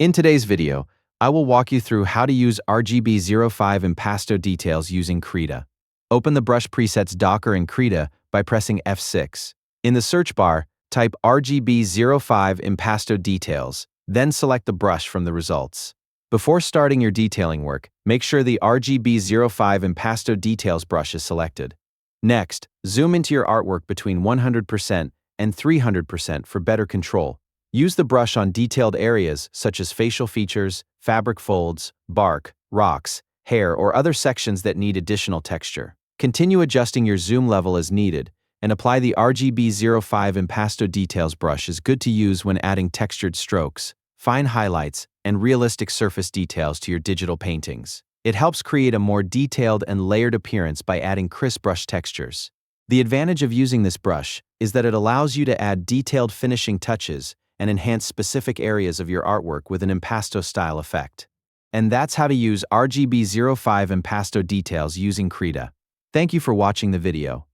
In today's video, I will walk you through how to use RGB05 Impasto Details using Krita. Open the brush presets docker in Krita by pressing F6. In the search bar, type RGB05 Impasto Details, then select the brush from the results. Before starting your detailing work, make sure the RGB05 Impasto Details brush is selected. Next, zoom into your artwork between 100% and 300% for better control. Use the brush on detailed areas such as facial features, fabric folds, bark, rocks, hair, or other sections that need additional texture. Continue adjusting your zoom level as needed, and apply the RGB05 Impasto Details brush is good to use when adding textured strokes, fine highlights, and realistic surface details to your digital paintings. It helps create a more detailed and layered appearance by adding crisp brush textures. The advantage of using this brush is that it allows you to add detailed finishing touches and enhance specific areas of your artwork with an impasto-style effect. And that's how to use RGB05 Impasto Details using Krita. Thank you for watching the video.